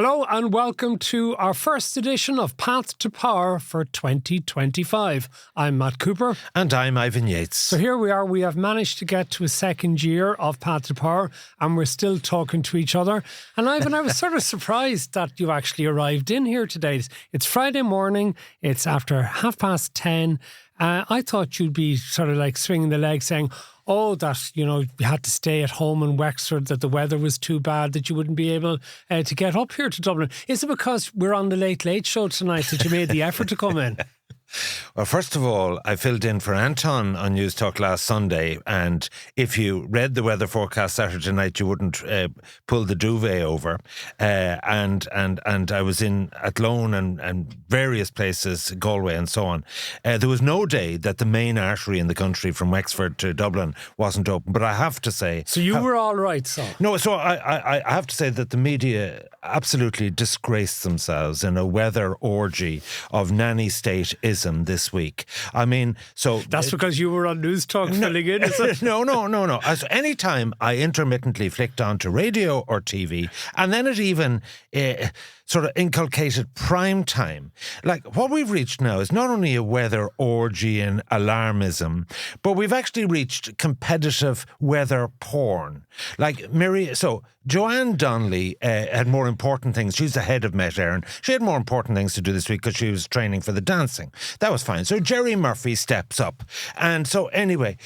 Hello and welcome to our first edition of Path to Power for 2025. I'm Matt Cooper. And I'm Ivan Yates. So here we are. We have managed to get to a second year of Path to Power and we're still talking to each other. And Ivan, I was sort of surprised that you actually arrived in here today. It's Friday morning. It's after 10:30. I thought you'd be sort of like swinging the leg saying, that, you had to stay at home in Wexford, that the weather was too bad, that you wouldn't be able to get up here to Dublin. Is it because we're on the Late Late Show tonight that you made the effort to come in? Well, first of all, I filled in for Anton on News Talk last Sunday, and if you read the weather forecast Saturday night, you wouldn't pull the duvet over. And I was in Athlone and various places, Galway and so on. There was no day that the main artery in the country from Wexford to Dublin wasn't open. But I have to say... So you were all right, so... No, so I have to say that the media absolutely disgraced themselves in a weather orgy of nanny state-ism this week. I mean, so... That's because you were on News Talk filling in, is it? No. As any time I intermittently flicked onto radio or TV, and then it even sort of inculcated prime time. Like, what we've reached now is not only a weather orgy and alarmism, but we've actually reached competitive weather porn. Like, Joanne Donnelly had more important things. She's the head of Met Éireann. She had more important things to do this week because she was training for the dancing. That was fine. So Jerry Murphy steps up. And so anyway,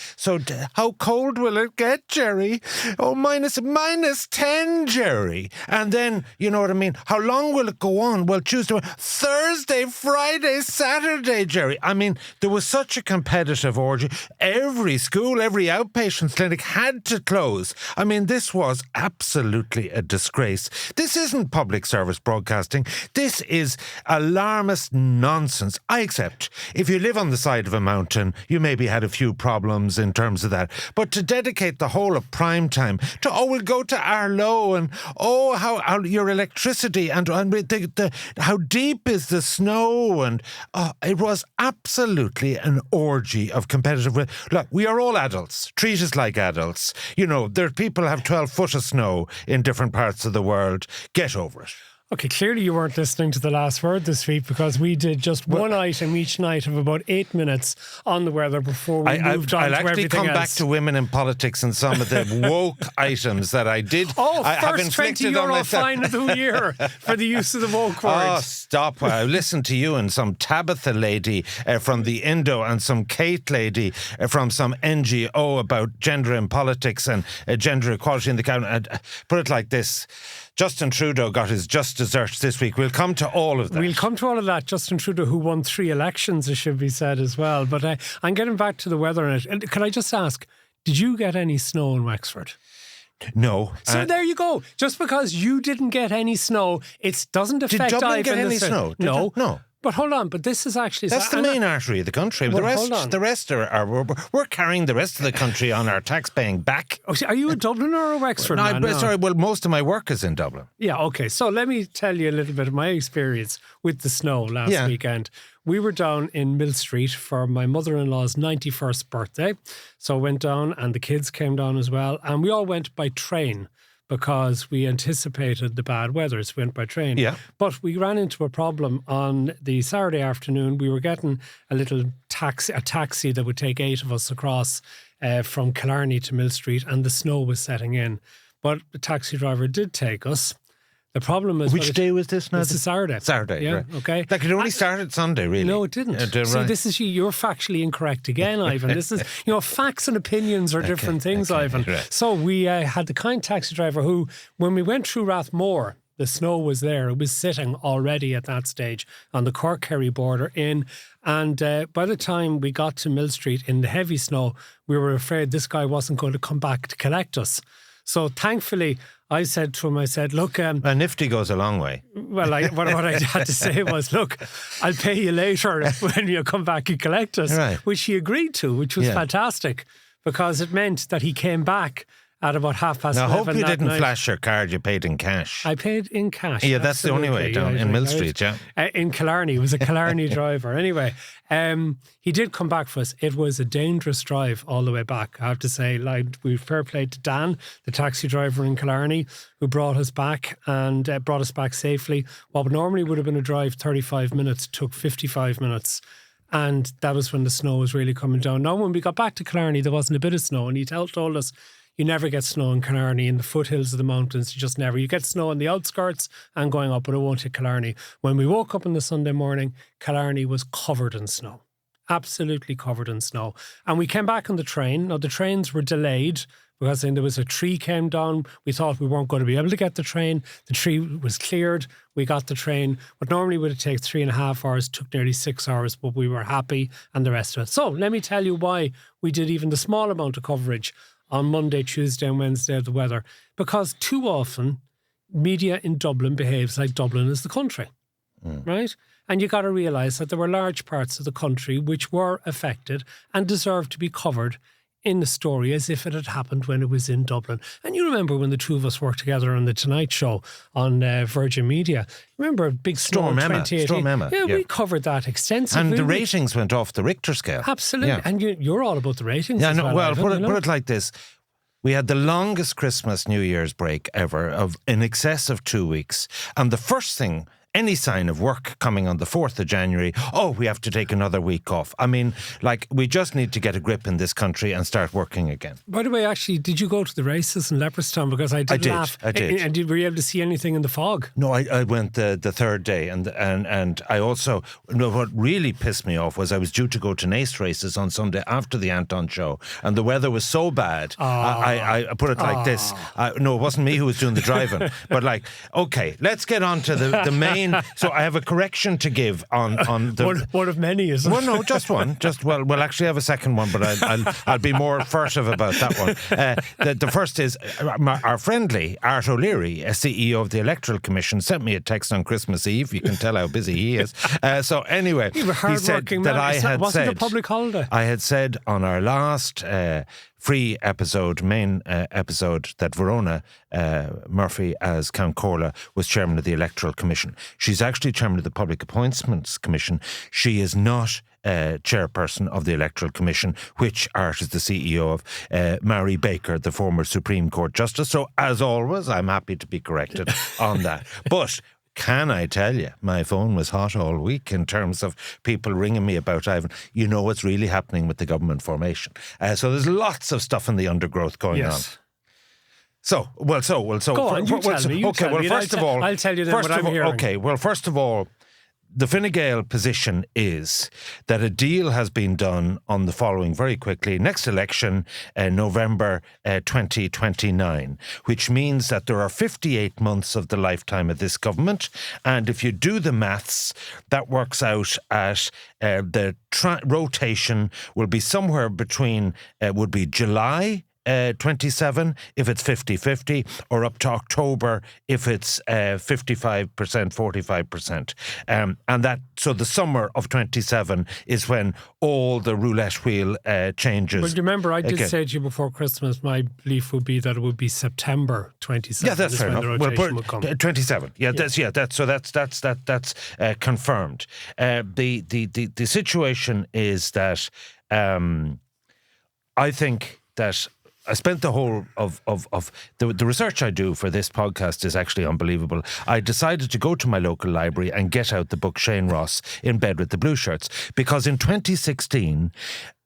how cold will it get, Jerry? Oh, minus 10, Jerry. And then, you know what I mean? How long will it go on? Well, Tuesday, Thursday, Friday, Saturday, Jerry. I mean, there was such a competitive orgy. Every school, every outpatient clinic had to close. I mean, this was absolutely a disgrace. This isn't public service broadcasting. This is alarmist nonsense. I accept, if you live on the side of a mountain, you maybe had a few problems in terms of that. But to dedicate the whole of prime time to, we'll go to Arlo and, how your electricity and how deep is the snow, and it was absolutely an orgy of competitive... Look, we are all adults. Treat us like adults. There are people who have 12 foot of snow in different parts of the world. Get over it. Okay, clearly you weren't listening to The Last Word this week because we did just one item each night of about 8 minutes on the weather before we moved on to everything else. I'll actually come back to women in politics and some of the woke items that I did. I have inflicted on myself. Fine of the year for the use of the woke word. Oh, stop. I listened to you and some Tabitha lady from the Indo and some Kate lady from some NGO about gender in politics and gender equality in the cabinet. Put it like this. Justin Trudeau got his just desserts this week. We'll come to all of that. We'll come to all of that. Justin Trudeau, who won 3 elections, it should be said as well. But I'm getting back to the weather in it. Can I just ask, did you get any snow in Wexford? No. So there you go. Just because you didn't get any snow, it doesn't affect... Did Dublin get any snow? No. But hold on, but this is actually... That's the main artery of the country. Well, the rest are we're carrying the rest of the country on our tax-paying back. Oh, are you a Dubliner or a Wexford man? No. Sorry, well, most of my work is in Dublin. Yeah, okay. So let me tell you a little bit of my experience with the snow last weekend. We were down in Mill Street for my mother-in-law's 91st birthday. So I went down and the kids came down as well. And we all went by train, because we anticipated the bad weather, so we went by train. Yeah. But we ran into a problem on the Saturday afternoon. We were getting a taxi that would take 8 of us across from Killarney to Mill Street, and the snow was setting in. But the taxi driver did take us. The problem is... Which day was this now? It's a Saturday. Saturday, yeah, right. Okay. That could only start at Sunday, really. No, it didn't. See, this is you're factually incorrect again, Ivan. This is, facts and opinions are different things, Ivan. Right. So we had the kind taxi driver who, when we went through Rathmore, the snow was there. It was sitting already at that stage on the Cork-Kerry border in. And by the time we got to Mill Street in the heavy snow, we were afraid this guy wasn't going to come back to collect us. So thankfully, I said to him, look... a nifty goes a long way. Well, what I had to say was, look, I'll pay you later when you come back and collect us, right. Which he agreed to, which was fantastic, because it meant that he came back at about 11:30. Now, I hope you didn't night. flash your card. You paid in cash. I paid in cash. Yeah, that's the only way down in Mill Street, yeah. In Killarney. He was a Killarney driver. Anyway, he did come back for us. It was a dangerous drive all the way back. I have to say, like, we fair play to Dan, the taxi driver in Killarney, who brought us back and brought us back safely. What normally would have been a drive 35 minutes took 55 minutes. And that was when the snow was really coming down. Now, when we got back to Killarney, there wasn't a bit of snow. And he told us, you never get snow in Killarney, in the foothills of the mountains. You just never. You get snow on the outskirts and going up, but it won't hit Killarney. When we woke up on the Sunday morning, Killarney was covered in snow. Absolutely covered in snow. And we came back on the train. Now, the trains were delayed because then there was a tree came down. We thought we weren't going to be able to get the train. The tree was cleared. We got the train. But normally would have taken 3.5 hours, took nearly 6 hours, but we were happy and the rest of it. So let me tell you why we did even the small amount of coverage on Monday, Tuesday and Wednesday of the weather. Because too often, media in Dublin behaves like Dublin is the country, right? And you got to realise that there were large parts of the country which were affected and deserved to be covered in the story as if it had happened when it was in Dublin. And you remember when the two of us worked together on The Tonight Show on Virgin Media. Remember Big Storm Emma? Storm Emma. Yeah, we covered that extensively. And the ratings went off the Richter scale. Absolutely. Yeah. And you're all about the ratings. Yeah, as no, well, put it like this. We had the longest Christmas, New Year's break ever of in excess of 2 weeks. And the first thing, any sign of work coming on the 4th of January, we have to take another week off. I mean, like, we just need to get a grip in this country and start working again. By the way, actually, did you go to the races in Leopardstown? Because I did laugh. I did. And were you able to see anything in the fog? No, I went the third day. And I also, what really pissed me off was I was due to go to Nace races on Sunday after the Anton show. And the weather was so bad. I put it like this. No, it wasn't me who was doing the driving. But like, okay, let's get on to the main. So I have a correction to give on the one of many, is it? Well, no, just one. We'll actually have a second one, but I'll be more furtive about that one. The first is our friendly Art O'Leary, CEO of the Electoral Commission, sent me a text on Christmas Eve. You can tell how busy he is. So anyway, he said that I had wasn't a public holiday. I had said on our last free episode, main episode, that Verona Murphy as Count Corla was chairman of the Electoral Commission. She's actually chairman of the Public Appointments Commission. She is not chairperson of the Electoral Commission, which Art is the CEO of, Mary Baker, the former Supreme Court Justice. So, as always, I'm happy to be corrected on that. But can I tell you, my phone was hot all week in terms of people ringing me about, Ivan, you know what's really happening with the government formation. So there's lots of stuff in the undergrowth going on. So. Go on, you tell me. Okay, well, first of all, I'll tell you then what I'm hearing. Okay, well, first of all, the Fine Gael position is that a deal has been done on the following very quickly. Next election, November 2029, which means that there are 58 months of the lifetime of this government. And if you do the maths, that works out at the rotation will be somewhere between, would be July 27 if it's 50-50, or up to October if it's 55%, 45%. And that, so the summer of 27 is when all the roulette wheel changes. But remember, I did say to you before Christmas, my belief would be that it would be September 27. Yeah, that's fair enough. The rotation would come. 27. That's confirmed. The situation is that I think that I spent the whole of the research I do for this podcast is actually unbelievable. I decided to go to my local library and get out the book Shane Ross, In Bed with the Blue Shirts, because in 2016,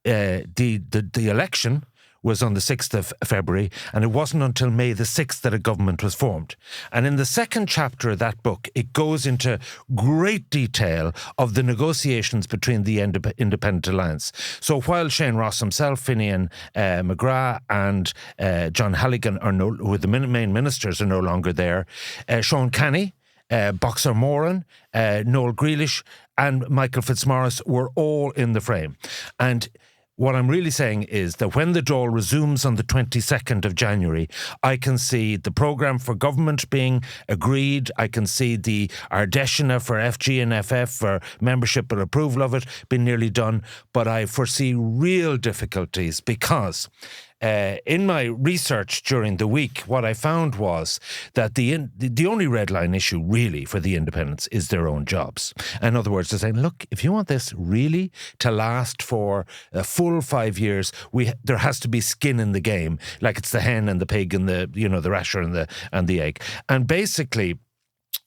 the election was on the 6th of February, and it wasn't until May the 6th that a government was formed. And in the second chapter of that book, it goes into great detail of the negotiations between the Independent Alliance. So while Shane Ross himself, Finian McGrath and John Halligan, who the main ministers, are no longer there, Sean Canny, Boxer Moran, Noel Grealish and Michael Fitzmaurice were all in the frame. And what I'm really saying is that when the Dáil resumes on the 22nd of January, I can see the programme for government being agreed. I can see the Ardeshina for FG and FF for membership and approval of it being nearly done. But I foresee real difficulties because in my research during the week, what I found was that the only red line issue really for the independents is their own jobs. In other words, they're saying, look, if you want this really to last for a full 5 years, there has to be skin in the game, like it's the hen and the pig and the rasher and the egg. And basically,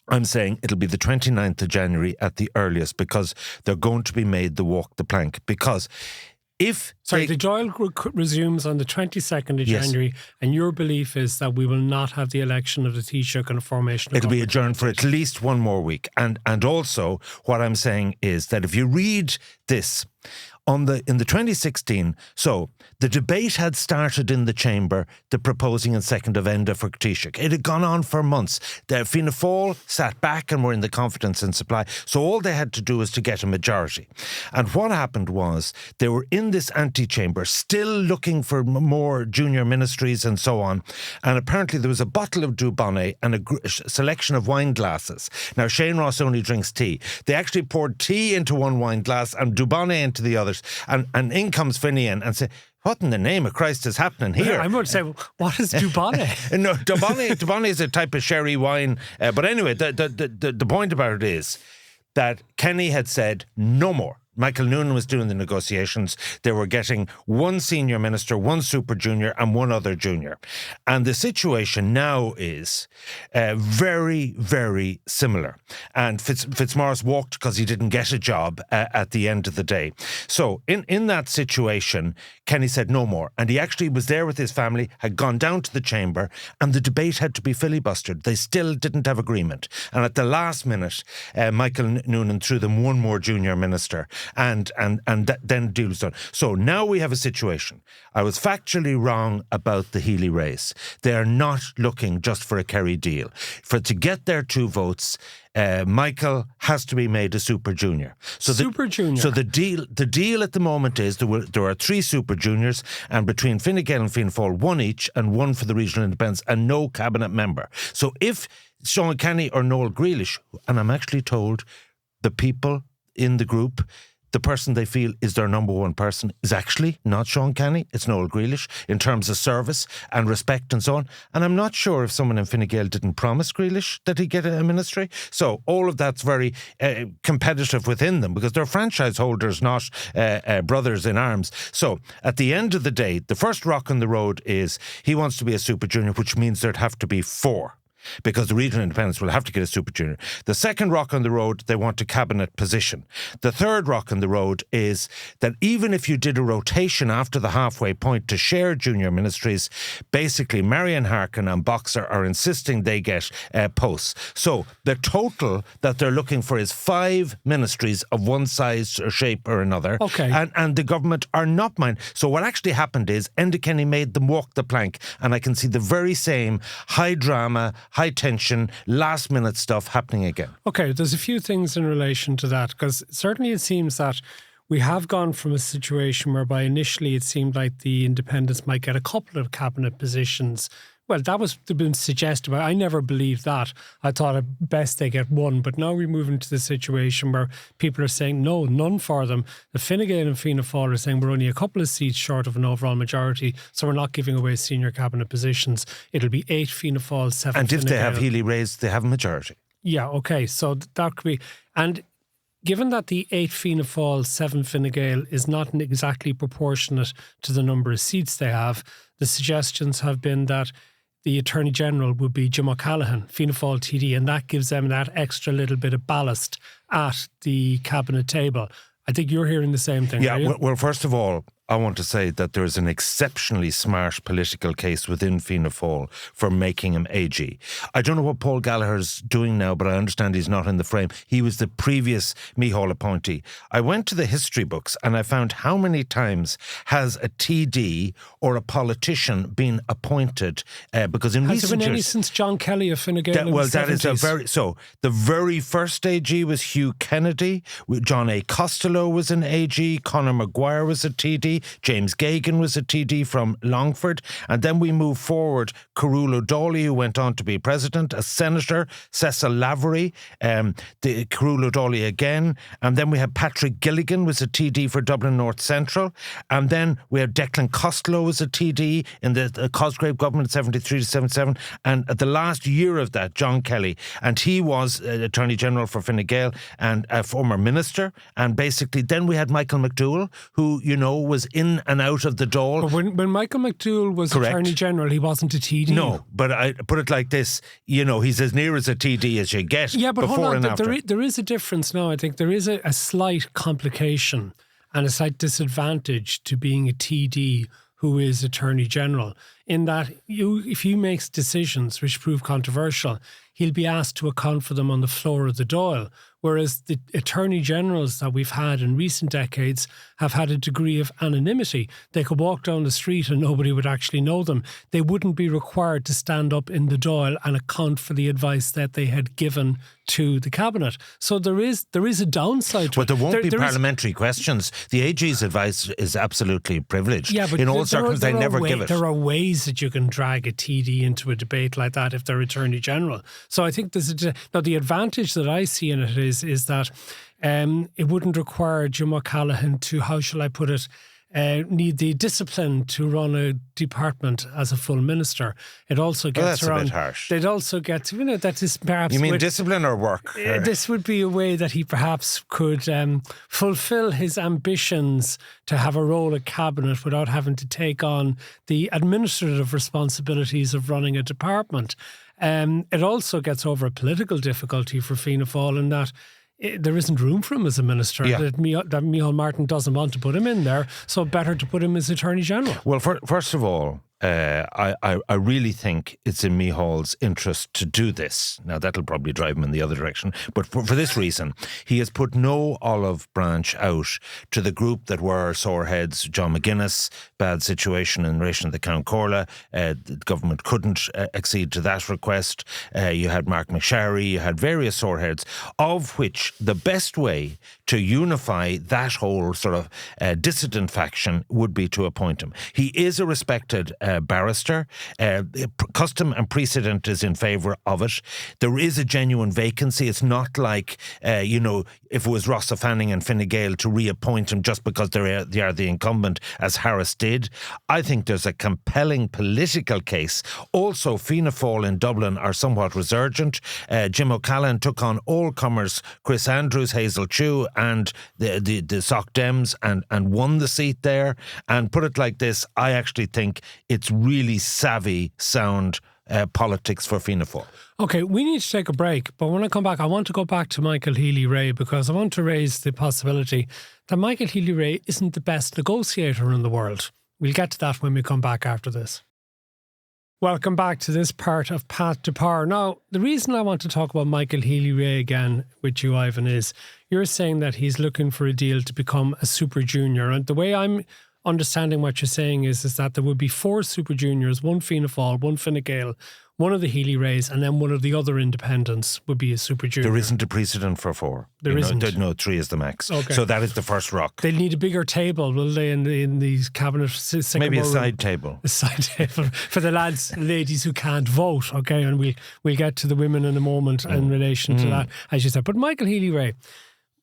I'm saying it'll be the 29th of January at the earliest, because they're going to be made to walk the plank. Because if... Sorry, the Dáil resumes on the 22nd of January, and your belief is that we will not have the election of the Taoiseach and a formation of it'll be adjourned for at least one more week. And also, what I'm saying is that if you read this... in the 2016, so the debate had started in the chamber, the proposing and second of Enda for Taoiseach. It had gone on for months. The Fianna Fáil sat back and were in the confidence and supply. So all they had to do was to get a majority. And what happened was they were in this antechamber, still looking for more junior ministries and so on. And apparently there was a bottle of Dubonnet and a selection of wine glasses. Now, Shane Ross only drinks tea. They actually poured tea into one wine glass and Dubonnet into the others. And in comes Finian and say, what in the name of Christ is happening here? I would say, what is Dubonnet? No, Dubonnet is a type of sherry wine. But anyway, the point about it is that Kenny had said no more. Michael Noonan was doing the negotiations. They were getting one senior minister, one super junior and one other junior. And the situation now is very, very similar. And Fitzmaurice walked because he didn't get a job at the end of the day. So in that situation, Kenny said no more. And he actually was there with his family, had gone down to the chamber, and the debate had to be filibustered. They still didn't have agreement. And at the last minute, Michael Noonan threw them one more junior minister. And then deal was done. So now we have a situation. I was factually wrong about the Healy-Raes. They are not looking just for a Kerry deal. To get their 2 votes, Michael has to be made a super junior. So the deal at the moment is there are 3 super juniors, and between Fine Gael and Fianna Fáil, 1 each, and 1 for the regional independents, and no cabinet member. So if Sean Kenny or Noel Grealish, and I'm actually told the people in the group, the person they feel is their number one person is actually not Sean Kenny, it's Noel Grealish, in terms of service and respect and so on. And I'm not sure if someone in Fine Gael didn't promise Grealish that he'd get a ministry. So all of that's very competitive within them, because they're franchise holders, not brothers in arms. So at the end of the day, the first rock in the road is he wants to be a super junior, which means there'd have to be 4. Because the regional independents will have to get a super junior. The second rock on the road, they want a cabinet position. The third rock on the road is that even if you did a rotation after the halfway point to share junior ministries, basically Marion Harkin and Boxer are insisting they get posts. So the total that they're looking for is 5 ministries of one size or shape or another. Okay. And the government are not mine. So what actually happened is Enda Kenny made them walk the plank, and I can see the very same high drama, high tension, last minute stuff happening again. Okay, there's a few things in relation to that, because certainly it seems that we have gone from a situation whereby initially it seemed like the independents might get a couple of cabinet positions. Well, that was been suggested, but I never believed that. I thought at best they get 1, but now we move into the situation where people are saying no, none for them. The Fine Gael and Fianna Fáil are saying we're only a couple of seats short of an overall majority, so we're not giving away senior cabinet positions. It'll be 8 Fianna Fáil, 7 And if Fine they Gael. have Healy-Raes, they have a majority. Yeah, okay, so that could be... And given that the 8 Fianna Fáil, 7 Fine Gael is not exactly proportionate to the number of seats they have, the suggestions have been that the Attorney General would be Jim O'Callaghan, Fianna Fáil TD, and that gives them that extra little bit of ballast at the cabinet table. I think you're hearing the same thing, are you? Well, first of all, I want to say that there is an exceptionally smart political case within Fianna Fáil for making him AG. I don't know what Paul Gallagher's doing now, but I understand he's not in the frame. He was the previous Micheál appointee. I went to the history books and I found how many times has a TD or a politician been appointed, because in Has recent there been any years... since John Kelly of Fine Gael in the 70s? That is a very... So, the very first AG was Hugh Kennedy. John A. Costello was an AG. Conor Maguire was a TD. TD. James Geoghegan was a TD from Longford. And then we move forward. Carúil O'Dawley, who went on to be president, a senator. Cecil Lavery, the Carúil O'Dawley again. And then we have Patrick Gilligan was a TD for Dublin North Central. And then we have Declan Costello was a TD in the Cosgrave government 73 to 77. And at the last year of that, John Kelly, and he was Attorney General for Fine Gael and a former minister. And basically then we had Michael McDowell, who, you know, was in and out of the Dáil. But when Michael McDowell was Correct. Attorney General, he wasn't a TD. No, but I put it like this, you know, he's as near as a TD as you get but before hold on, and after. there is a difference now. I think there is a slight complication and a slight disadvantage to being a TD who is Attorney General, in that if he makes decisions which prove controversial, he'll be asked to account for them on the floor of the Dáil. Whereas the Attorney Generals that we've had in recent decades have had a degree of anonymity. They could walk down the street and nobody would actually know them. They wouldn't be required to stand up in the Dáil and account for the advice that they had given to the Cabinet. So there is a downside to it. But there won't be parliamentary questions. The AG's advice is absolutely privileged. Yeah, but in all circumstances, they never give it. There are ways that you can drag a TD into a debate like that if they're Attorney General. So I think now the advantage that I see in it is that it wouldn't require Jim O'Callaghan to, how shall I put it, need the discipline to run a department as a full minister. It also gets that's around. a bit harsh. It also gets, that is perhaps. You mean discipline or work? This would be a way that he perhaps could fulfil his ambitions to have a role at Cabinet without having to take on the administrative responsibilities of running a department. It also gets over a political difficulty for Fianna Fáil in that there isn't room for him as a minister. Yeah. That Micheál Martin doesn't want to put him in there, so better to put him as Attorney General. Well, first of all, I really think it's in Micheál's interest to do this. Now, that'll probably drive him in the other direction. But for this reason, he has put no olive branch out to the group that were sore heads. John McGuinness, bad situation in relation to the Count Corla. The government couldn't accede to that request. You had Mark McSharry. You had various sore heads, of which the best way to unify that whole sort of dissident faction would be to appoint him. He is a respected barrister. Custom and precedent is in favour of it. There is a genuine vacancy. It's not like, if it was Rossa Fanning and Fine Gael to reappoint him just because they are the incumbent, as Harris did. I think there's a compelling political case. Also, Fianna Fáil in Dublin are somewhat resurgent. Jim O'Callaghan took on all comers, Chris Andrews, Hazel Chew, and the Soc Dems, and won the seat there. And put it like this, I actually think it's really savvy, sound politics for Fianna Fáil. Okay, we need to take a break, but when I come back, I want to go back to Michael Healy-Rae because I want to raise the possibility that Michael Healy-Rae isn't the best negotiator in the world. We'll get to that when we come back after this. Welcome back to this part of Path to Power. Now, the reason I want to talk about Michael Healy-Rae again with you, Ivan, is you're saying that he's looking for a deal to become a super junior. And the way I'm understanding what you're saying is that there would be 4 super juniors, one Fianna Fáil, one Fine Gael, one of the Healy-Raes, and then one of the other independents would be a super junior. There isn't a precedent for 4. There isn't. No, 3 is the max. Okay. So that is the first rock. They'll need a bigger table, will they, in these cabinet? Maybe a side table. A side table for the ladies who can't vote, okay? And we'll get to the women in a moment in relation to that, as you said. But Michael Healy-Rae,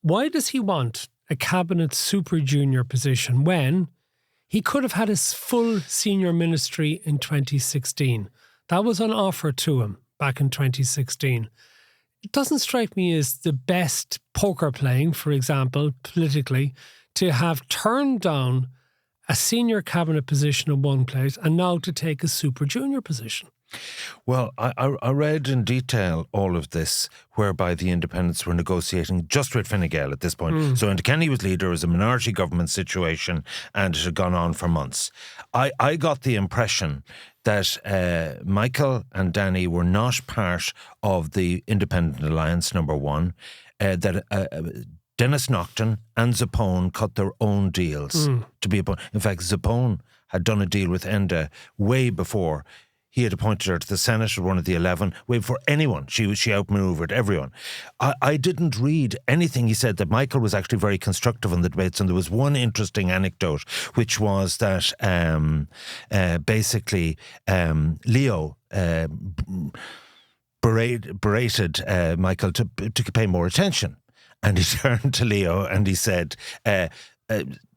why does he want a cabinet super junior position when he could have had his full senior ministry in 2016? That was on offer to him back in 2016. It doesn't strike me as the best poker playing, for example, politically, to have turned down a senior cabinet position in one place and now to take a super junior position. Well, I read in detail all of this, whereby the independents were negotiating just with Fine Gael at this point. So when Kenny was leader, it was a minority government situation and it had gone on for months. I got the impression that Michael and Danny were not part of the Independent Alliance, number one, that Dennis Naughton and Zappone cut their own deals to be appointed. In fact, Zappone had done a deal with Enda way before he had appointed her to the Senate, one of the 11. For anyone, she outmaneuvered everyone. I didn't read anything he said that Michael was actually very constructive on the debates, and there was one interesting anecdote, which was that basically Leo berated Michael to pay more attention. And he turned to Leo and he said,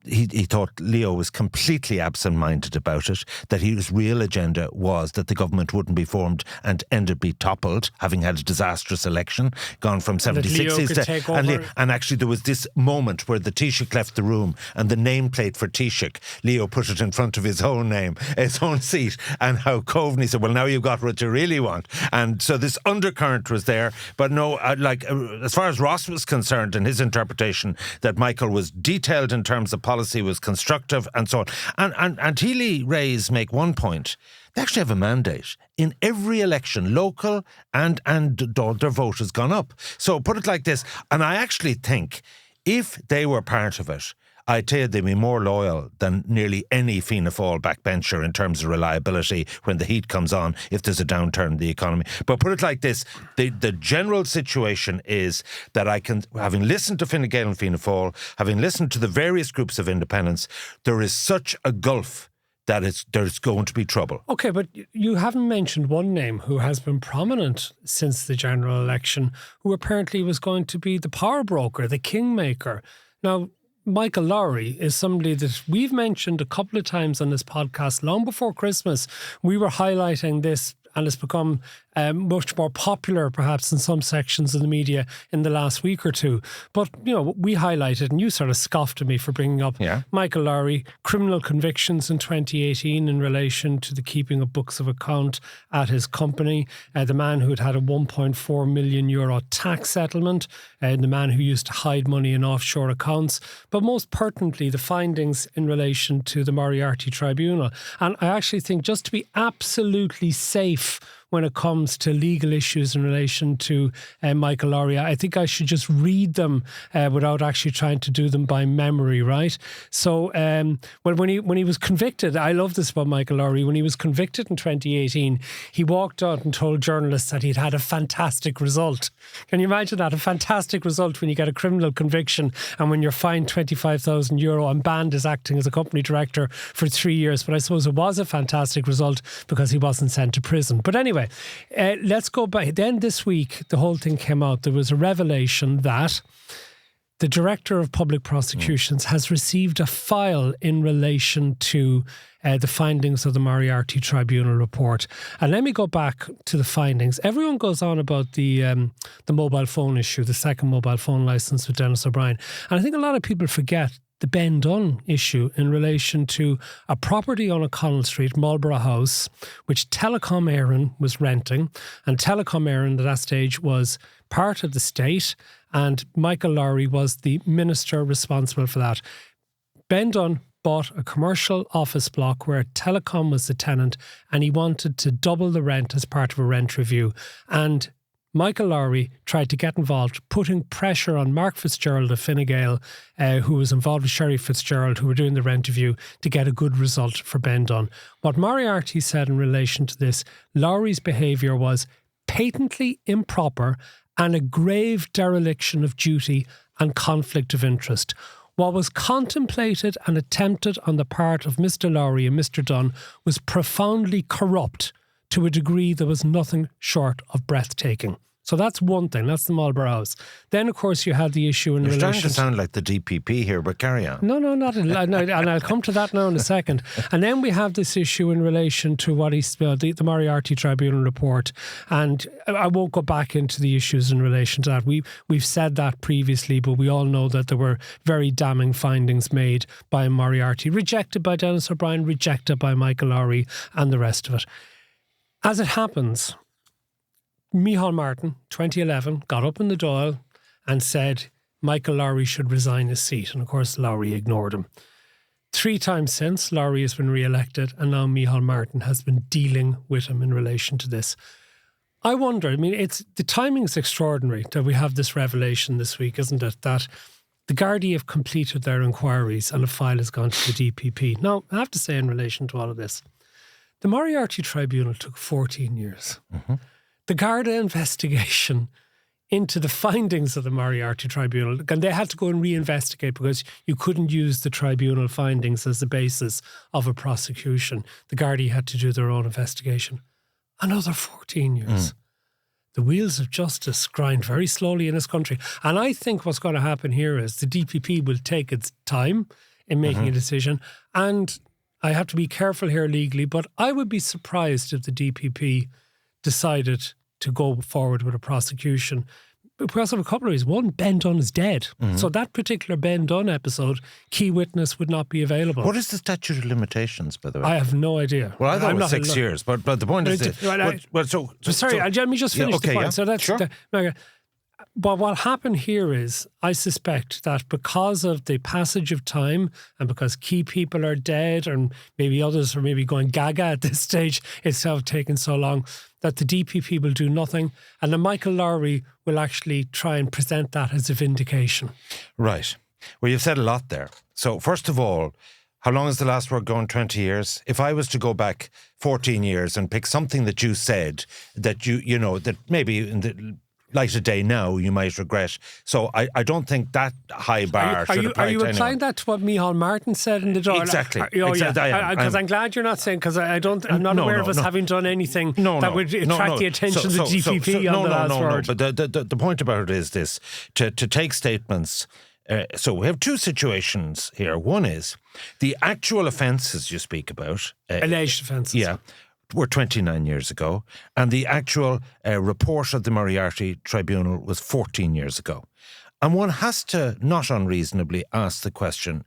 he thought Leo was completely absent-minded about it, that his real agenda was that the government wouldn't be formed and end up be toppled, having had a disastrous election, gone from 76s to... And actually there was this moment where the Taoiseach left the room and the nameplate for Taoiseach, Leo put it in front of his own name, his own seat, and how Coveney said, well, now you've got what you really want. And so this undercurrent was there, but no, as far as Ross was concerned in his interpretation, that Michael was detailed in terms of policy, was constructive and so on. And Healy-Rae's make one point. They actually have a mandate. In every election, local and their vote has gone up. So put it like this, and I actually think if they were part of it, I tell you, they'd be more loyal than nearly any Fianna Fáil backbencher in terms of reliability when the heat comes on, if there's a downturn in the economy. But put it like this, the general situation is that having listened to Fine Gael and Fianna Fáil, having listened to the various groups of independents, there is such a gulf that there's going to be trouble. Okay, but you haven't mentioned one name who has been prominent since the general election, who apparently was going to be the power broker, the kingmaker. Now, Michael Lowry is somebody that we've mentioned a couple of times on this podcast. Long before Christmas, we were highlighting this, and it's become much more popular perhaps in some sections of the media in the last week or two. But, you know, we highlighted, and you sort of scoffed at me for bringing up Michael Lowry, criminal convictions in 2018 in relation to the keeping of books of account at his company, the man who had a €1.4 million tax settlement, the man who used to hide money in offshore accounts, but most pertinently, the findings in relation to the Moriarty Tribunal. And I actually think, just to be absolutely safe when it comes to legal issues in relation to Michael Lowry, I think I should just read them without actually trying to do them by memory, right? So, when he was convicted, I love this about Michael Lowry, when he was convicted in 2018, he walked out and told journalists that he'd had a fantastic result. Can you imagine that? A fantastic result when you get a criminal conviction and when you're fined €25,000 and banned as acting as a company director for 3 years. But I suppose it was a fantastic result because he wasn't sent to prison. But anyway, let's go back. Then this week, the whole thing came out. There was a revelation that the Director of Public Prosecutions has received a file in relation to the findings of the Moriarty Tribunal report. And let me go back to the findings. Everyone goes on about the mobile phone issue, the second mobile phone licence with Dennis O'Brien. And I think a lot of people forget the Ben Dunn issue in relation to a property on O'Connell Street, Marlborough House, which Telecom Éireann was renting. And Telecom Éireann at that stage was part of the state, and Michael Lowry was the minister responsible for that. Ben Dunn bought a commercial office block where Telecom was the tenant, and he wanted to double the rent as part of a rent review. And Michael Lowry tried to get involved, putting pressure on Mark Fitzgerald of Fine Gael, who was involved with Sherry Fitzgerald, who were doing the rent review, to get a good result for Ben Dunn. What Moriarty said in relation to this, Lowry's behaviour was patently improper and a grave dereliction of duty and conflict of interest. What was contemplated and attempted on the part of Mr. Lowry and Mr. Dunn was profoundly corrupt to a degree that was nothing short of breathtaking. So that's one thing. That's the Marlborough House. Then, of course, you had the issue in relation... You're starting to sound like the DPP here, but carry on. No, not and I'll come to that now in a second. And then we have this issue in relation to what the Moriarty Tribunal report. And I won't go back into the issues in relation to that. We've said that previously, but we all know that there were very damning findings made by Moriarty, rejected by Dennis O'Brien, rejected by Michael Lowry, and the rest of it. As it happens, Micheál Martin, 2011, got up in the Dáil and said Michael Lowry should resign his seat. And of course, Lowry ignored him. 3 times since, Lowry has been re-elected, and now Micheál Martin has been dealing with him in relation to this. I wonder, the timing is extraordinary that we have this revelation this week, isn't it? That the Gardaí have completed their inquiries and a file has gone to the DPP. Now, I have to say in relation to all of this, The Moriarty Tribunal took 14 years. The Garda investigation into the findings of the Moriarty Tribunal, and they had to go and reinvestigate because you couldn't use the tribunal findings as the basis of a prosecution. The Garda had to do their own investigation. Another 14 years. The wheels of justice grind very slowly in this country. And I think what's going to happen here is the DPP will take its time in making a decision. And I have to be careful here legally, but I would be surprised if the DPP decided to go forward with a prosecution because of a couple of reasons. One, Ben Dunn is dead. So that particular Ben Dunn episode, key witness would not be available. What is the statute of limitations, by the way? I have no idea. Well, I thought it was 6 years, but the point is this. Sorry, let me just finish the point. Yeah, so that's sure. But what happened here is, I suspect that because of the passage of time and because key people are dead and maybe others are maybe going gaga at this stage, it's taken so long, that the DPP will do nothing and then Michael Lowry will actually try and present that as a vindication. Right. Well, you've said a lot there. So first of all, how long has the last word gone? 20 years? If I was to go back 14 years and pick something that you said that you know, that maybe in the light of day now you might regret. So I don't think that high bar should apply to anyone. Are you applying that to what Micheál Martin said in the door? Exactly. Because I'm glad you're not saying, because I'm not aware of us having done anything that would attract the attention of the DPP on the last word. But the point about it is this, to take statements. So we have two situations here. One is the actual offences you speak about. Alleged offences. Yeah. Were 29 years ago, and the actual report of the Moriarty Tribunal was 14 years ago. And one has to not unreasonably ask the question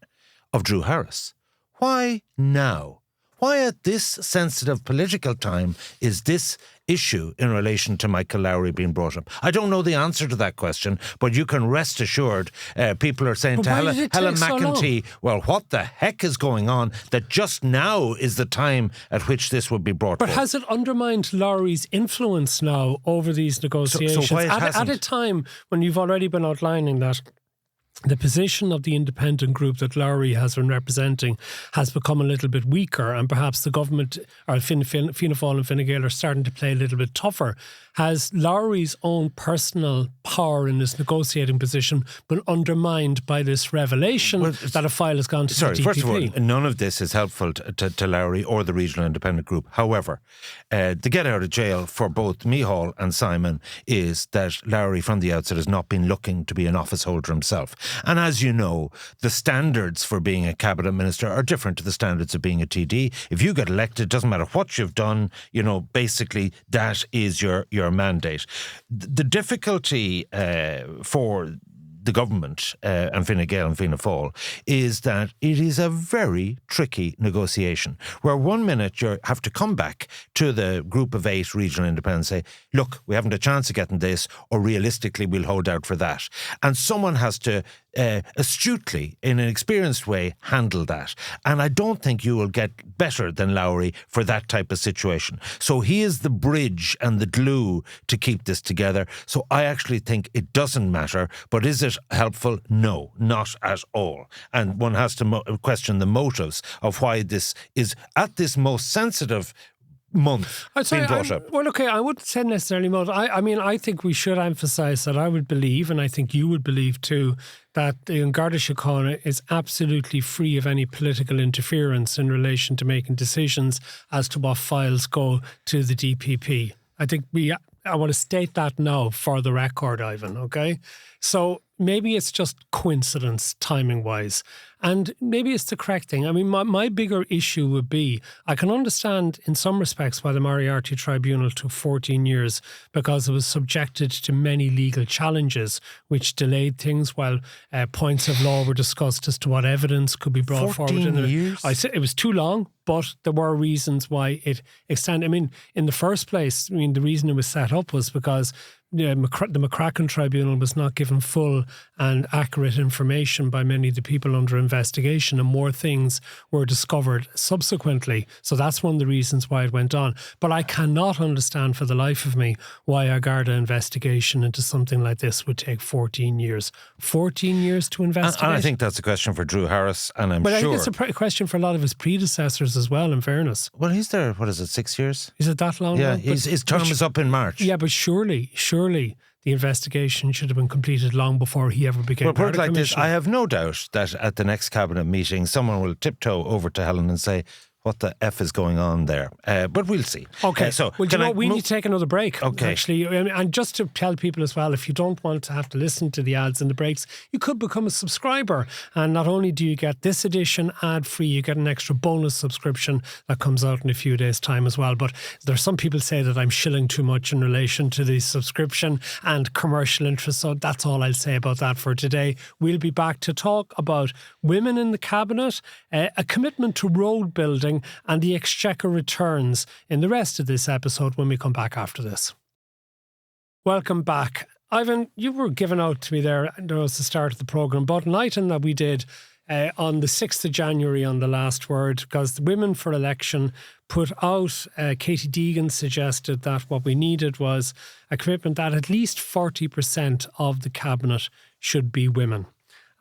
of Drew Harris. Why now? Why at this sensitive political time is this issue in relation to Michael Lowry being brought up? I don't know the answer to that question, but you can rest assured people are saying to Helen McEntee, well, what the heck is going on that just now is the time at which this would be brought But forward? has it undermined Lowry's influence now over these negotiations? So why it hasn't? At a time when you've already been outlining that the position of the independent group that Lowry has been representing has become a little bit weaker, and perhaps the government, or Fianna Fáil and Fine Gael, are starting to play a little bit tougher. Has Lowry's own personal power in his negotiating position been undermined by this revelation that a file has gone to the DPP? First of all, none of this is helpful to Lowry or the regional independent group. However, the get out of jail for both Micheál and Simon is that Lowry from the outset has not been looking to be an office holder himself. And as you know, the standards for being a cabinet minister are different to the standards of being a TD. If you get elected, it doesn't matter what you've done, basically that is your mandate. The difficulty for the government and Fine Gael and Fianna Fáil is that it is a very tricky negotiation where 1 minute you have to come back to the group of 8 regional independents and say, look, we haven't a chance of getting this, or realistically we'll hold out for that. And someone has to astutely, in an experienced way, handle that. And I don't think you will get better than Lowry for that type of situation. So he is the bridge and the glue to keep this together. So I actually think it doesn't matter. But is it helpful? No, not at all. And one has to question the motives of why this is at this most sensitive month being brought up. Well, okay, I wouldn't say necessarily month. I think we should emphasise that I would believe, and I think you would believe too, that the Garda Síochána is absolutely free of any political interference in relation to making decisions as to what files go to the DPP. I want to state that now for the record, Ivan, okay? So maybe it's just coincidence, timing-wise. And maybe it's the correct thing. I mean, my bigger issue would be, I can understand in some respects why the Moriarty Tribunal took 14 years, because it was subjected to many legal challenges which delayed things while points of law were discussed as to what evidence could be brought forward. 14 years? I said it was too long, but there were reasons why it extended. I mean, in the first place, the reason it was set up was because the McCracken Tribunal was not given full and accurate information by many of the people under investigation, and more things were discovered subsequently. So that's one of the reasons why it went on. But I cannot understand for the life of me why a Garda investigation into something like this would take 14 years. 14 years to investigate? And I think that's a question for Drew Harris, and I'm sure... But I think it's a question for a lot of his predecessors as well, in fairness. Well, he's there, 6 years? Is it that long? Yeah, his term is up in March. Yeah, but surely the investigation should have been completed long before he ever became Well, part put of it like this, Commissioner. I have no doubt that at the next cabinet meeting, someone will tiptoe over to Helen and say, what the F is going on there? But we'll see. Okay, so well, we need to take another break, Okay. actually. And just to tell people as well, if you don't want to have to listen to the ads and the breaks, you could become a subscriber. And not only do you get this edition ad-free, you get an extra bonus subscription that comes out in a few days' time as well. But there's some people say that I'm shilling too much in relation to the subscription and commercial interest. So that's all I'll say about that for today. We'll be back to talk about women in the cabinet, a commitment to road building, and the Exchequer returns in the rest of this episode when we come back after this. Welcome back. Ivan, you were given out to me there at the start of the programme about an item that we did on the 6th of January on The Last Word, because the Women for Election put out, Katie Deegan suggested that what we needed was a commitment that at least 40% of the cabinet should be women.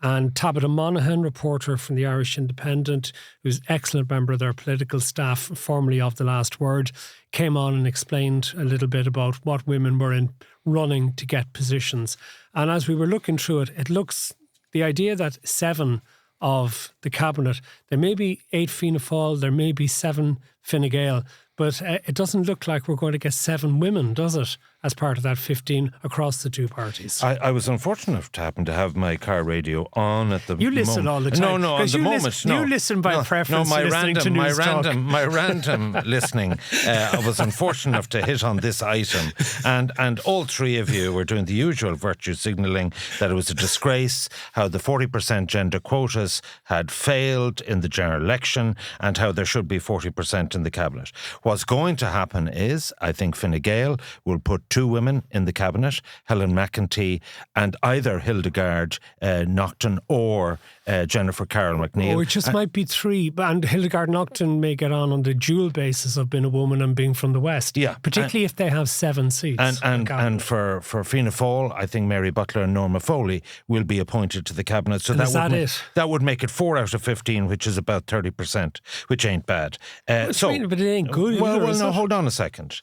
And Tabitha Monaghan, reporter from the Irish Independent, who's an excellent member of their political staff, formerly of The Last Word, came on and explained a little bit about what women were in running to get positions. And as we were looking through it, it looks, the idea that 7 of the cabinet, there may be 8 Fianna Fáil, there may be 7 Fine Gael, but it doesn't look like we're going to get 7 women, does it, as part of that 15 across the two parties? I was unfortunate to happen to have my car radio on at the moment. You listen all the time. No, at the moment. You listen by preference. No, my random listening. I was unfortunate enough to hit on this item, and all 3 of you were doing the usual virtue signalling that it was a disgrace, how the 40% gender quotas had failed in the general election, and how there should be 40% in the cabinet. What's going to happen is, I think Fine Gael will put 2 women in the cabinet, Helen McEntee and either Hildegard Naughton or Jennifer Carroll McNeil. Or it just might be 3. And Hildegard Naughton may get on the dual basis of being a woman and being from the West. Yeah. Particularly if they have 7 seats. And for Fianna Fáil, I think Mary Butler and Norma Foley will be appointed to the cabinet. So that would make it 4 out of 15, which is about 30%, which ain't bad. But it ain't good. No, hold on a second.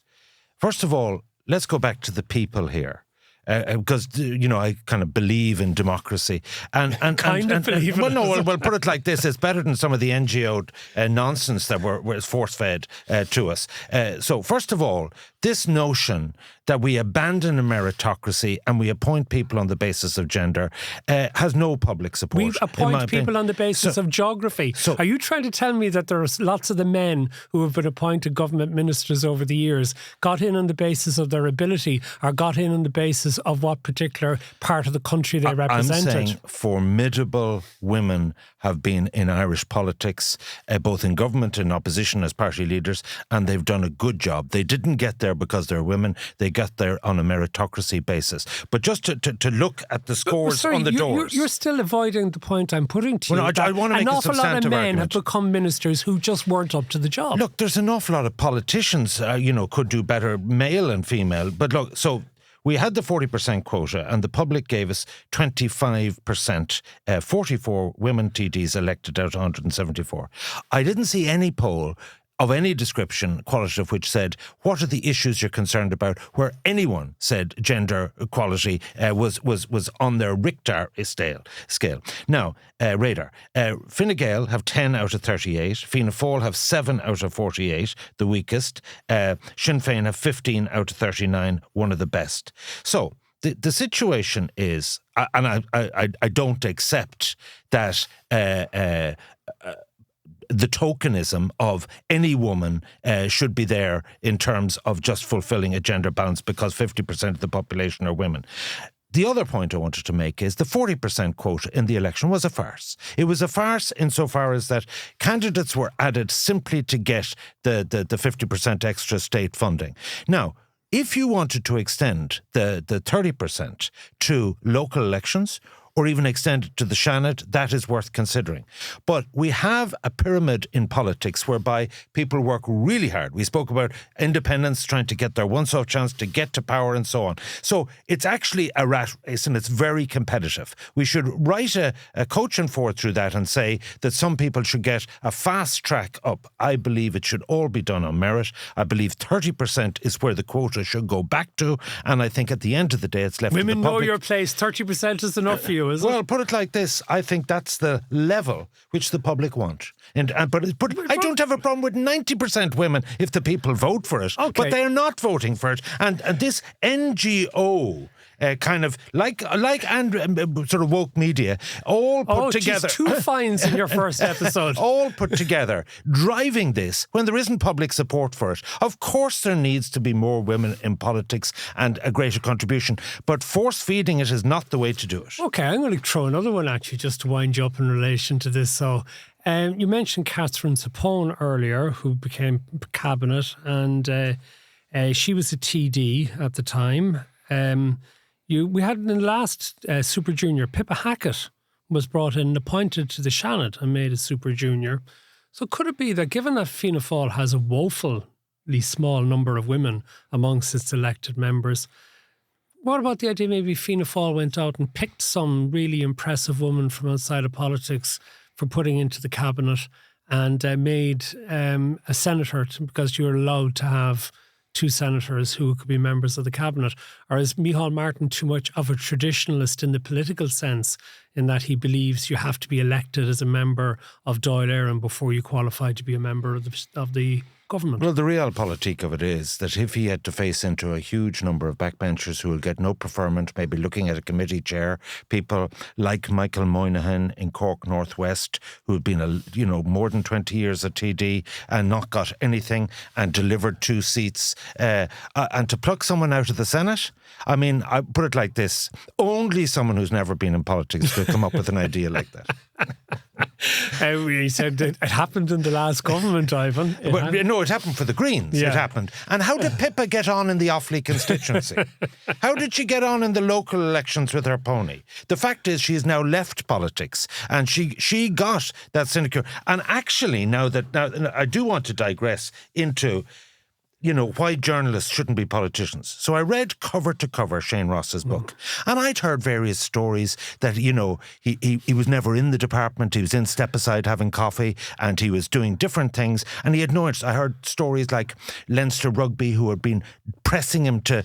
First of all, let's go back to the people here. Because I kind of believe in democracy, and believe in it. We'll put it like this: it's better than some of the NGO nonsense that was force fed to us. So, first of all, this notion that we abandon a meritocracy and we appoint people on the basis of gender has no public support. We appoint people on the basis of geography. So, are you trying to tell me that there's lots of the men who have been appointed government ministers over the years got in on the basis of their ability, or got in on the basis of what particular part of the country they represented? I'm saying formidable women have been in Irish politics, both in government and opposition as party leaders, and they've done a good job. They didn't get there because they're women. They got there on a meritocracy basis. But just to look at the scores on the doors. You're still avoiding the point I'm putting to you. I want to make an a awful lot of men argument. have become ministers who just weren't up to the job. Look, there's an awful lot of politicians, could do better, male and female. But look, so we had the 40% quota and the public gave us 25%, 44 women TDs elected out of 174. I didn't see any poll of any description, qualitative, which said, what are the issues you're concerned about, where anyone said gender equality was on their Richter scale. Now, radar. Fine Gael have 10 out of 38. Fianna Fáil have 7 out of 48, the weakest. Sinn Féin have 15 out of 39, one of the best. So, the situation is, and I don't accept that the tokenism of any woman should be there in terms of just fulfilling a gender balance because 50% of the population are women. The other point I wanted to make is the 40% quota in the election was a farce. It was a farce insofar as that candidates were added simply to get the 50% extra state funding. Now, if you wanted to extend the 30% to local elections, or even extend it to the Seanad, that is worth considering. But we have a pyramid in politics whereby people work really hard. We spoke about independents trying to get their once-off chance to get to power and so on. So it's actually a rat race and it's very competitive. We should write a coach and forward through that and say that some people should get a fast track up. I believe it should all be done on merit. I believe 30% is where the quota should go back to. And I think at the end of the day, it's left to the public. Women know your place. 30% is enough for you. Well, put it like this. I think that's the level which the public want. But I don't have a problem with 90% women if the people vote for it. Okay. But they're not voting for it. And this NGO... kind of like sort of woke media, all put together. Two fines in your first episode. All put together, driving this when there isn't public support for it. Of course, there needs to be more women in politics and a greater contribution, but force feeding it is not the way to do it. Okay, I'm going to throw another one at you just to wind you up in relation to this. So, you mentioned Catherine Sapone earlier, who became cabinet, and she was a TD at the time. We had in the last Super Junior, Pippa Hackett was brought in and appointed to the Seanad and made a Super Junior. So could it be that given that Fianna Fáil has a woefully small number of women amongst its elected members, what about the idea maybe Fianna Fáil went out and picked some really impressive woman from outside of politics for putting into the cabinet and made a senator, because you're allowed to have two senators who could be members of the cabinet? Or is Micheál Martin too much of a traditionalist in the political sense, in that he believes you have to be elected as a member of Dáil Éireann before you qualify to be a member of the government? Well, the realpolitik of it is that if he had to face into a huge number of backbenchers who will get no preferment, maybe looking at a committee chair, people like Michael Moynihan in Cork Northwest, who had been more than 20 years a TD and not got anything and delivered 2 seats, and to pluck someone out of the Senate, I mean, I put it like this: only someone who's never been in politics could come up with an idea like that. He said it happened in the last government, Ivan. No, it happened for the Greens. Yeah. It happened. And how did Pippa get on in the Offaly constituency? How did she get on in the local elections with her pony? The fact is, she's now left politics, and she got that sinecure. And actually, now I do want to digress into, why journalists shouldn't be politicians. So I read cover to cover Shane Ross's book, and I'd heard various stories that, he was never in the department, he was in step aside having coffee, and he was doing different things, and he had no interest. I heard stories like Leinster Rugby, who had been pressing him to,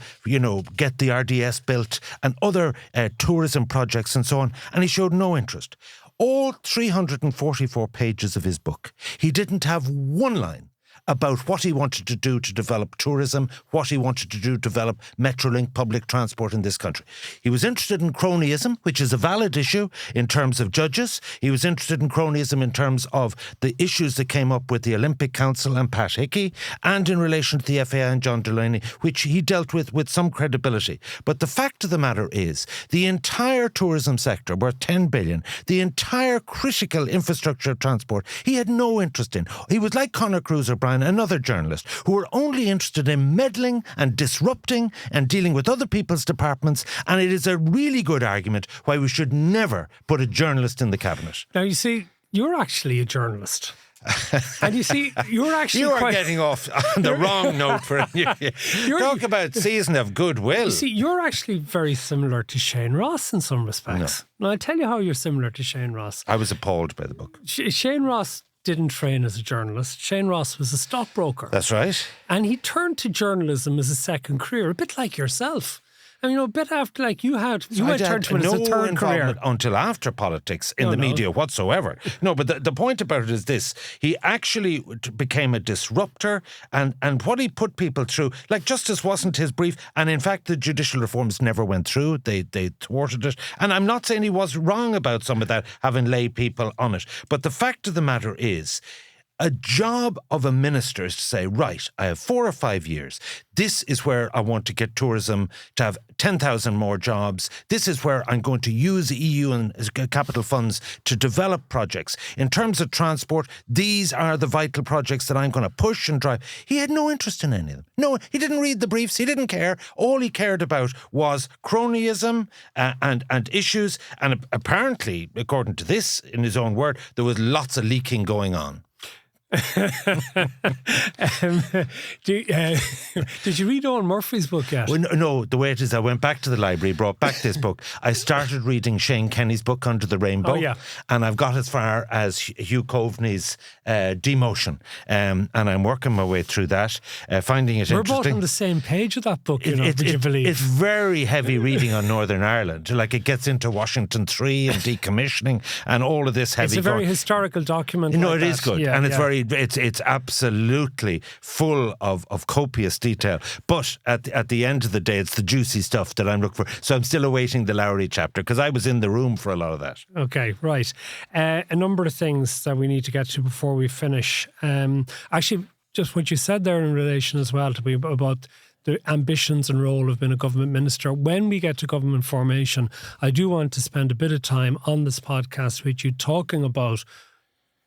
get the RDS built, and other tourism projects and so on, and he showed no interest. All 344 pages of his book, he didn't have one line about what he wanted to do to develop tourism, what he wanted to do to develop Metrolink public transport in this country. He was interested in cronyism, which is a valid issue in terms of judges. He was interested in cronyism in terms of the issues that came up with the Olympic Council and Pat Hickey, and in relation to the FAI and John Delaney, which he dealt with some credibility. But the fact of the matter is, the entire tourism sector, worth 10 billion, the entire critical infrastructure of transport, he had no interest in. He was like Conor Cruiser-Bryan, another journalist, who were only interested in meddling and disrupting and dealing with other people's departments, and it is a really good argument why we should never put a journalist in the cabinet. Now, you see, you're actually a journalist. And you see, you're actually You are getting off on the wrong note for talk about season of goodwill. You see, you're actually very similar to Shane Ross in some respects. No. Now, I'll tell you how you're similar to Shane Ross. I was appalled by the book. Shane Ross didn't train as a journalist. Shane Ross was a stockbroker. That's right. And he turned to journalism as a second career, a bit like yourself. I mean, a bit after, like you might turn to it as a third career. Until after politics in the media whatsoever. No, but the point about it is this. He actually became a disruptor, and what he put people through, like justice wasn't his brief, and in fact the judicial reforms never went through. They thwarted it. And I'm not saying he was wrong about some of that, having lay people on it. But the fact of the matter is, a job of a minister is to say, right, I have 4 or 5 years. This is where I want to get tourism to have 10,000 more jobs. This is where I'm going to use EU and capital funds to develop projects. In terms of transport, these are the vital projects that I'm going to push and drive. He had no interest in any of them. No, he didn't read the briefs. He didn't care. All he cared about was cronyism and issues. And apparently, according to this, in his own word, there was lots of leaking going on. Did you read Owen Murphy's book yet? Well, no, the way it is, I went back to the library, brought back this book. I started reading Shane Kenny's book, Under the Rainbow. Oh, yeah. And I've got as far as Hugh Coveney's Demotion. And I'm working my way through that, finding it We're interesting. both on the same page of that book, would you believe? It's very heavy reading on Northern Ireland. Like, it gets into Washington 3 and decommissioning and all of this heavy. It's a very historical document. No, like it is good. Yeah, and it's very... It's absolutely full of copious detail. But at the end of the day, it's the juicy stuff that I'm looking for. So I'm still awaiting the Lowry chapter, because I was in the room for a lot of that. Okay, right. A number of things that we need to get to before we finish. Actually, just what you said there in relation as well to me about the ambitions and role of being a government minister. When we get to government formation, I do want to spend a bit of time on this podcast with you talking about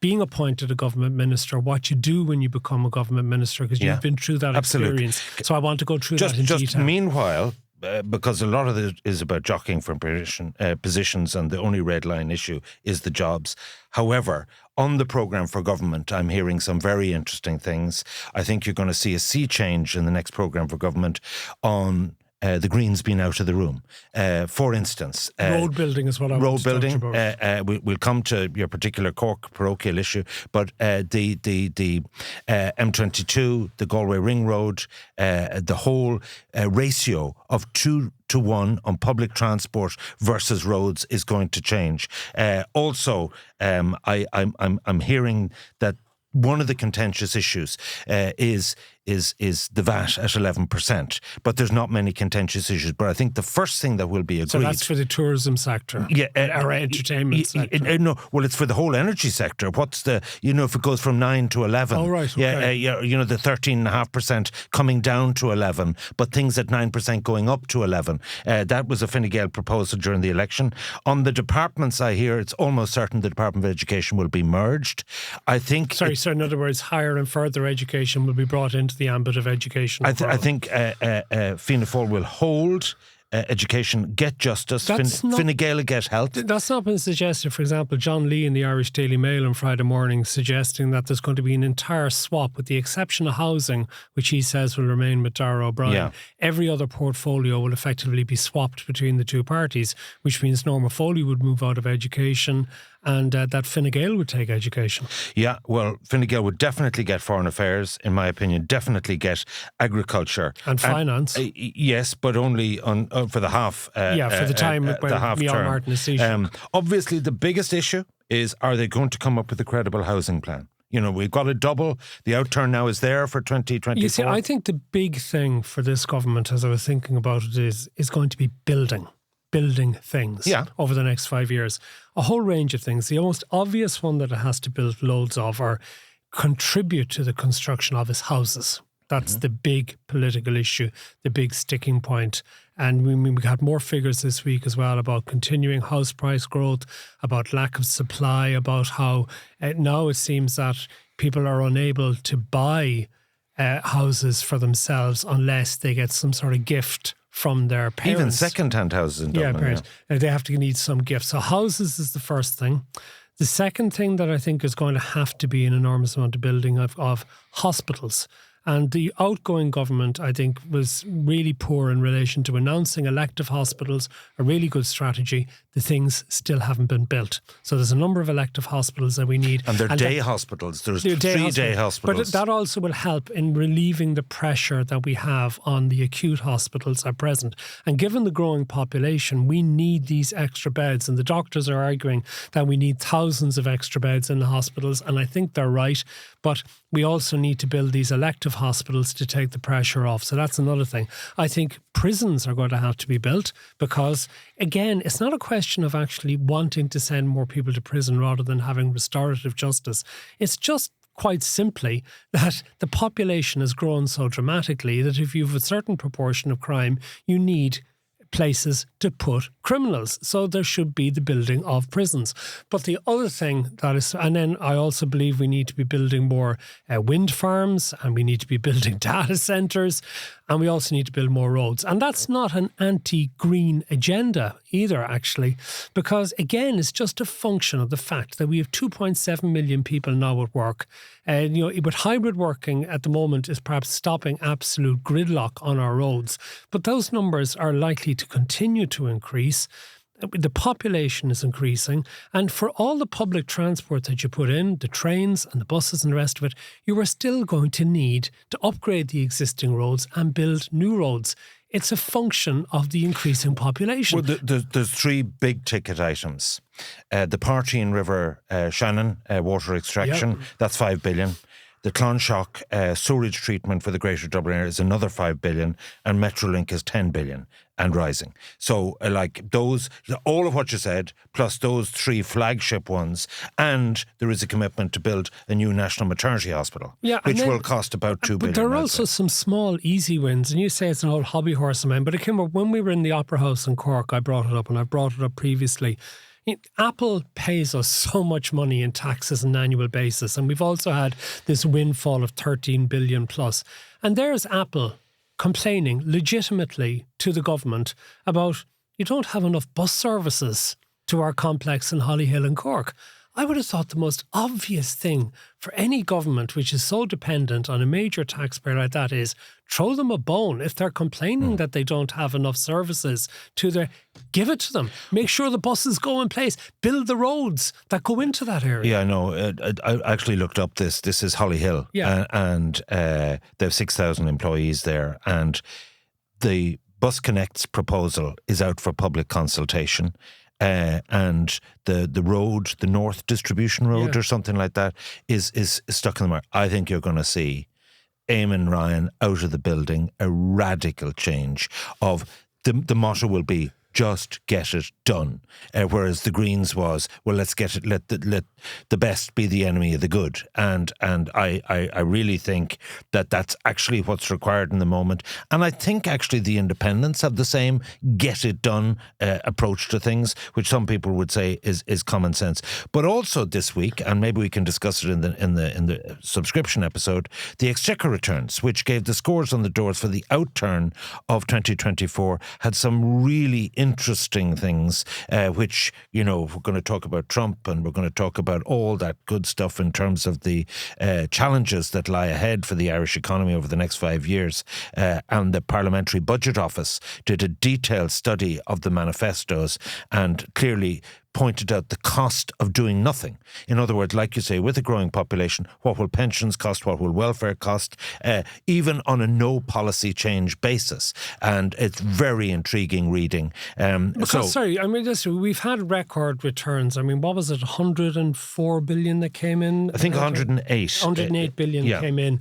being appointed a government minister, what you do when you become a government minister, because you've been through that experience. So I want to go through that in detail. Meanwhile, because a lot of it is about jockeying for positions, and the only red line issue is the jobs. However, on the programme for government, I'm hearing some very interesting things. I think you're going to see a sea change in the next programme for government on the Greens being out of the room. For instance... road building is what I want to talk about. We'll come to your particular Cork parochial issue, but the M22, the Galway Ring Road, the whole ratio of 2-to-1 on public transport versus roads is going to change. Also, I'm hearing that one of the contentious issues is the VAT at 11%. But there's not many contentious issues. But I think the first thing that will be agreed... So that's for the tourism sector? Yeah. Or entertainment sector? No, well, it's for the whole energy sector. What's the... if it goes from 9 to 11... Oh, right, okay. The 13.5% coming down to 11, but things at 9% going up to 11. That was a Fine Gael proposal during the election. On the departments, I hear it's almost certain the Department of Education will be merged. I think... So in other words, higher and further education will be brought into the ambit of education. I think Fianna Fáil will hold education, get justice, Fine Gael get health. That's not been suggested. For example, John Lee in the Irish Daily Mail on Friday morning suggesting that there's going to be an entire swap, with the exception of housing, which he says will remain with Darragh O'Brien. Yeah. Every other portfolio will effectively be swapped between the two parties, which means Norma Foley would move out of education, and that Fine Gael would take education. Yeah, well, Fine Gael would definitely get foreign affairs, in my opinion, definitely get agriculture. And finance. Yes, but only for the half. For the time when Micheál Martin is seated. Obviously, the biggest issue is, are they going to come up with a credible housing plan? We've got a double. The outturn now is there for 2024. You see, I think the big thing for this government, as I was thinking about it, is going to be building things over the next 5 years. A whole range of things. The most obvious one that it has to build loads of or contribute to the construction of is houses. That's the big political issue, the big sticking point. And we had more figures this week as well about continuing house price growth, about lack of supply, about how now it seems that people are unable to buy houses for themselves unless they get some sort of gift from their parents. Even second-hand houses in Dublin. Parents. They have to need some gift. So houses is the first thing. The second thing that I think is going to have to be an enormous amount of building of hospitals. And the outgoing government, I think, was really poor in relation to announcing elective hospitals, a really good strategy. The things still haven't been built. So there's a number of elective hospitals that we need. And they're day hospitals. There's 3 day hospitals. But that also will help in relieving the pressure that we have on the acute hospitals at present. And given the growing population, we need these extra beds. And the doctors are arguing that we need thousands of extra beds in the hospitals. And I think they're right. But we also need to build these elective hospitals to take the pressure off. So that's another thing. I think prisons are going to have to be built because, again, it's not a question of actually wanting to send more people to prison rather than having restorative justice. It's just quite simply that the population has grown so dramatically that if you have a certain proportion of crime, you need places to put criminals. So there should be the building of prisons. But the other thing that is, and then I also believe we need to be building more wind farms, and we need to be building data centres, and we also need to build more roads. And that's not an anti-green agenda either, actually, because again, it's just a function of the fact that we have 2.7 million people now at work. And with hybrid working at the moment is perhaps stopping absolute gridlock on our roads. But those numbers are likely to continue to increase. The population is increasing, and for all the public transport that you put in, the trains and the buses and the rest of it, you are still going to need to upgrade the existing roads and build new roads. It's a function of the increasing population. Well, there's three big ticket items. The Partine River Shannon water extraction, that's 5 billion. The Clonshock sewage treatment for the Greater Dublin area is another 5 billion, and Metrolink is 10 billion and rising. So those, all of what you said, plus those three flagship ones, and there is a commitment to build a new national maternity hospital, which will cost about 2 billion. But there are also some small, easy wins, and you say it's an old hobby horse of mine, but it came up when we were in the Opera House in Cork. I brought it up, and I brought it up previously. Apple pays us so much money in taxes on an annual basis, and we've also had this windfall of 13 billion plus. And there's Apple complaining legitimately to the government about you don't have enough bus services to our complex in Hollyhill and Cork. I would have thought the most obvious thing for any government which is so dependent on a major taxpayer like that is throw them a bone. If they're complaining that they don't have enough services give it to them. Make sure the buses go in place. Build the roads that go into that area. Yeah, I know. I actually looked up this. This is Hollyhill. Yeah. And they have 6,000 employees there. And the Bus Connect's proposal is out for public consultation. And the road, the North Distribution Road or something like that, is stuck in the mud. I think you're going to see Eamon Ryan out of the building, a radical change of the motto will be just get it done. Whereas the Greens was, well, let's get it, let the best be the enemy of the good. And I really think that that's actually what's required in the moment. And I think actually the independents have the same get it done approach to things, which some people would say is common sense. But also this week, and maybe we can discuss it in the subscription episode, the Exchequer returns, which gave the scores on the doors for the outturn of 2024, had some really interesting things, which, we're going to talk about Trump and we're going to talk about all that good stuff in terms of the challenges that lie ahead for the Irish economy over the next 5 years. And the Parliamentary Budget Office did a detailed study of the manifestos and clearly pointed out the cost of doing nothing. In other words, like you say, with a growing population, what will pensions cost, what will welfare cost, even on a no policy change basis. And it's very intriguing reading. We've had record returns. I mean, what was it, 104 billion that came in? I think 108. 108 billion came in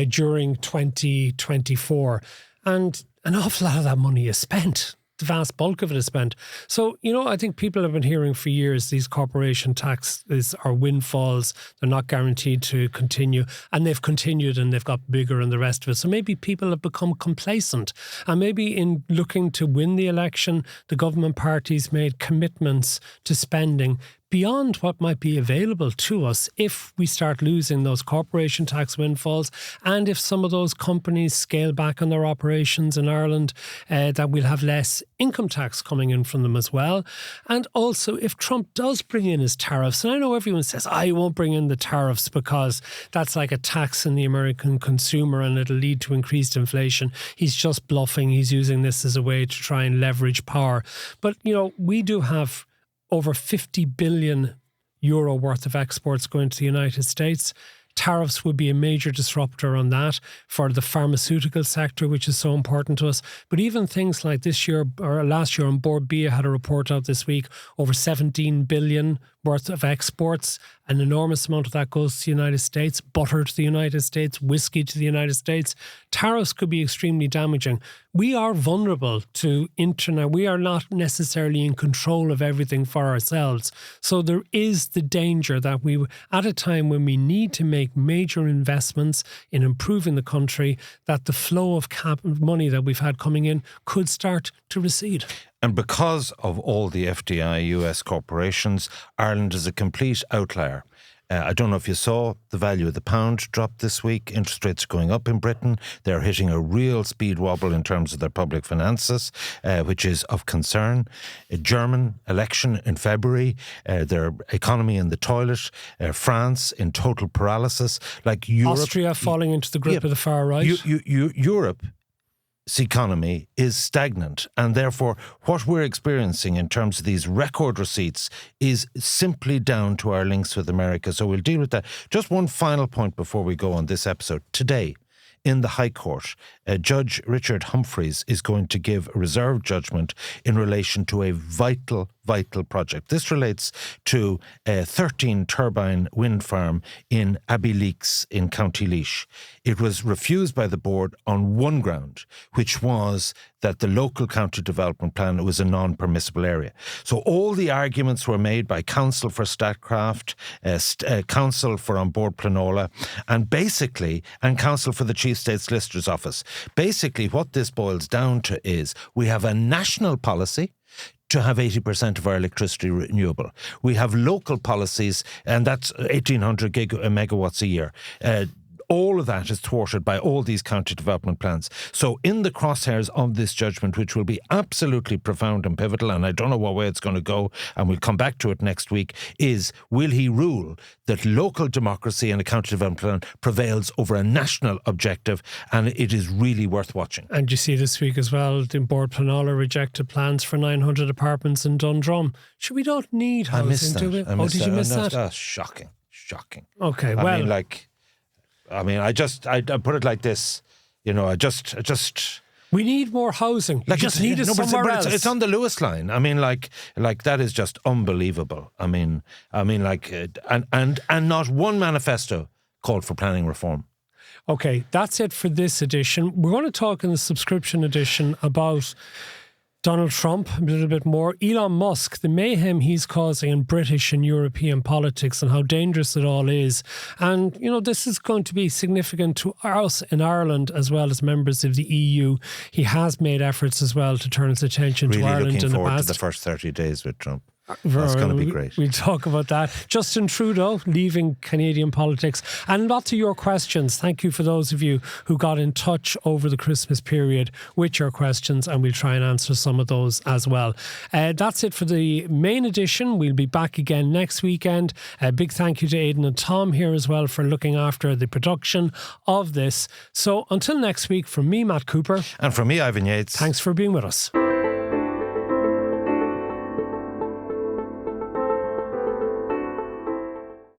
during 2024. And an awful lot of that money is spent. The vast bulk of it is spent. So, I think people have been hearing for years these corporation taxes are windfalls. They're not guaranteed to continue. And they've continued and they've got bigger and the rest of it. So maybe people have become complacent. And maybe in looking to win the election, the government parties made commitments to spending beyond what might be available to us if we start losing those corporation tax windfalls, and if some of those companies scale back on their operations in Ireland, that we'll have less income tax coming in from them as well. And also, if Trump does bring in his tariffs, and I know everyone says, I won't bring in the tariffs because that's like a tax on the American consumer and it'll lead to increased inflation. He's just bluffing. He's using this as a way to try and leverage power. But, we do have over 50 billion euro worth of exports going to the United States. Tariffs would be a major disruptor on that for the pharmaceutical sector, which is so important to us. But even things like this year or last year, on Board Bia had a report out this week, over 17 billion worth of exports. An enormous amount of that goes to the United States, butter to the United States, whiskey to the United States. Tariffs could be extremely damaging. We are vulnerable to internet. We are not necessarily in control of everything for ourselves. So there is the danger that we, at a time when we need to make major investments in improving the country, that the flow of money that we've had coming in could start to recede. And because of all the FDI US corporations, Ireland is a complete outlier. I don't know if you saw the value of the pound drop this week. Interest rates are going up in Britain. They're hitting a real speed wobble in terms of their public finances, which is of concern. A German election in February, their economy in the toilet. France in total paralysis. Like Europe, Austria falling into the grip of the far right. Europe. Economy is stagnant, and therefore what we're experiencing in terms of these record receipts is simply down to our links with America. So we'll deal with that. Just one final point before we go on this episode. Today, in the High Court, Judge Richard Humphreys is going to give a reserved judgment in relation to a vital project. This relates to a 13-turbine wind farm in Abbeyleix in County Laois. It was refused by the board on one ground, which was that the local county development plan was a non-permissible area. So all the arguments were made by Council for Statcraft, Council for On Board Planola, and Council for the Chief State Solicitor's Office. Basically, what this boils down to is we have a national policy to have 80% of our electricity renewable. We have local policies, and that's 1,800 megawatts a year. All of that is thwarted by all these county development plans. So in the crosshairs of this judgment, which will be absolutely profound and pivotal, and I don't know what way it's going to go, and we'll come back to it next week, is will he rule that local democracy and a county development plan prevails over a national objective, and it is really worth watching. And you see this week as well, the Board Planola rejected plans for 900 apartments in Dundrum. We don't need housing, do we? Did you miss that? That's shocking. Okay, I put it like this, we need more housing. We just need it somewhere else. It's on the Lewis line. I mean, like that is just unbelievable. And not one manifesto called for planning reform. Okay, that's it for this edition. We're going to talk in the subscription edition about Donald Trump a little bit more, Elon Musk, the mayhem he's causing in British and European politics and how dangerous it all is. And, this is going to be significant to us in Ireland as well as members of the EU. He has made efforts as well to turn his attention to Ireland in the past. Really looking forward to the first 30 days with Trump. That's going to be great. We'll talk about that. Justin Trudeau leaving Canadian politics, and lots of your questions. Thank you for those of you who got in touch over the Christmas period with your questions, and we'll try and answer some of those as well. That's it for the main edition. We'll be back again next weekend. A big thank you to Aidan and Tom here as well for looking after the production of this. So until next week, from me, Matt Cooper. And from me, Ivan Yates. Thanks for being with us.